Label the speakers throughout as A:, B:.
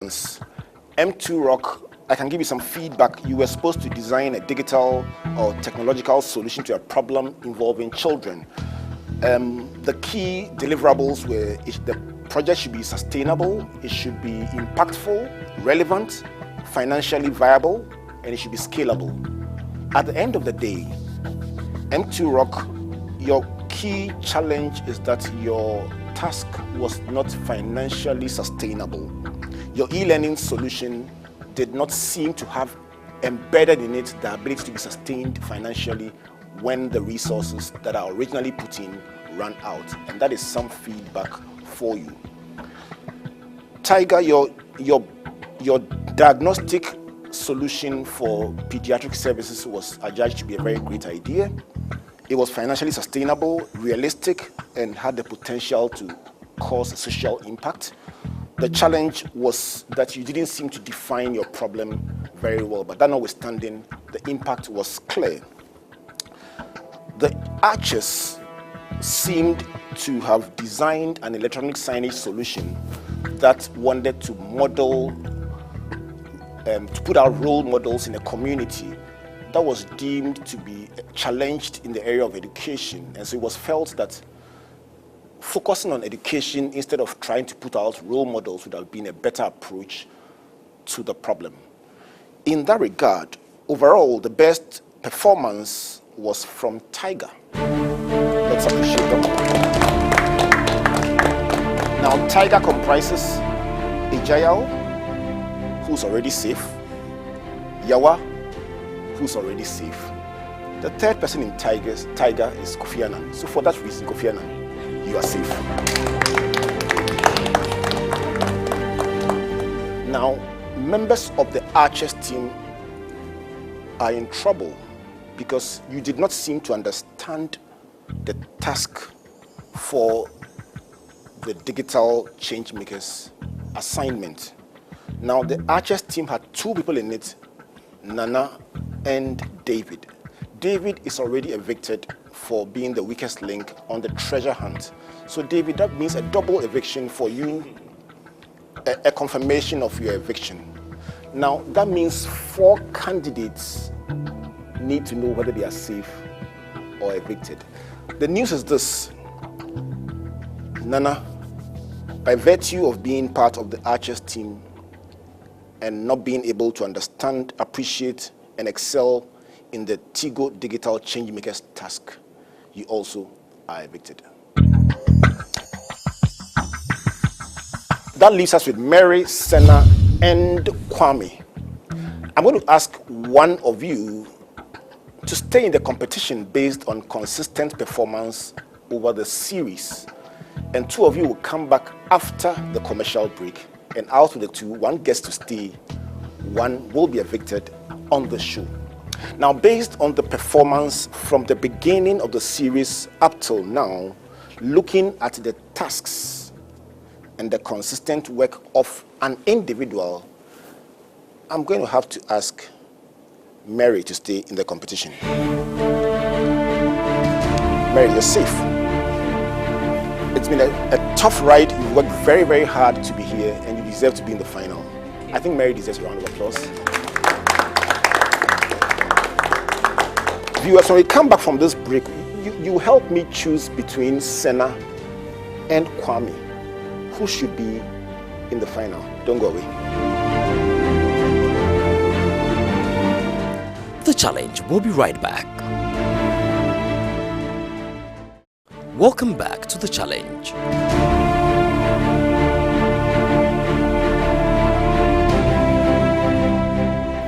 A: instance, M2 Rock, I can give you some feedback. You were supposed to design a digital or technological solution to a problem involving children. The key deliverables were the project should be sustainable, it should be impactful, relevant, financially viable, and it should be scalable. At the end of the day, M2 Rock, your key challenge is that your task was not financially sustainable. Your e-learning solution did not seem to have embedded in it the ability to be sustained financially when the resources that are originally put in ran out. And that is some feedback for you. Tiger, your diagnostic solution for pediatric services was adjudged to be a very great idea. It was financially sustainable, realistic, and had the potential to cause a social impact. The challenge was that you didn't seem to define your problem very well, but that notwithstanding, the impact was clear. The archers seemed to have designed an electronic signage solution that wanted to model, to put out role models in a community that was deemed to be challenged in the area of education. And so it was felt that focusing on education instead of trying to put out role models would have been a better approach to the problem. In that regard, overall, the best performance was from Tiger. Let's appreciate them. Now, Tiger comprises Ejael, who's already safe, Yawa, who's already safe. The third person in Tiger is Kofi Annan. So for that reason, Kofi Annan, you are safe. Now, members of the Archers team are in trouble because you did not seem to understand the task for the digital change makers assignment. Now, the Archers team had two people in it, Nana and David. David is already evicted for being the weakest link on the treasure hunt. So David, that means a double eviction for you, a confirmation of your eviction. Now, that means 4 candidates need to know whether they are safe or evicted. The news is this: Nana, by virtue of being part of the Archers team and not being able to understand, appreciate, and excel in the Tigo Digital Changemakers task, you also are evicted. That leaves us with Mary, Senna, and Kwame. I'm going to ask one of you to stay in the competition based on consistent performance over the series. And 2 of you will come back after the commercial break. And out of the 2, 1 gets to stay, 1 will be evicted on the show. Now, based on the performance from the beginning of the series up till now, looking at the tasks and the consistent work of an individual, I'm going to have to ask Mary to stay in the competition. Mary, you're safe. It's been a tough ride. You've worked very, very hard to be here, and you deserve to be in the final. I think Mary deserves a round of applause. Viewers, when we come back from this break, you help me choose between Senna and Kwame. Who should be in the final? Don't go away.
B: The Challenge will be right back. Welcome back to The Challenge.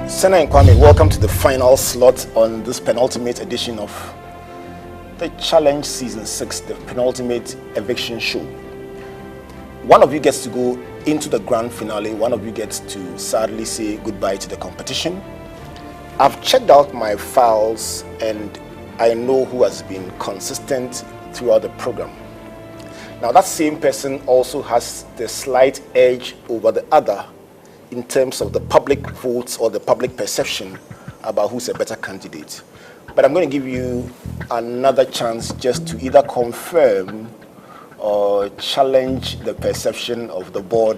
A: Senna and Kwame, welcome to the final slot on this penultimate edition of the Challenge Season 6, the penultimate eviction show. One of you gets to go into the grand finale. One of you gets to sadly say goodbye to the competition. I've checked out my files and I know who has been consistent throughout the program. Now, that same person also has the slight edge over the other in terms of the public votes or the public perception about who's a better candidate. But I'm going to give you another chance just to either confirm or challenge the perception of the board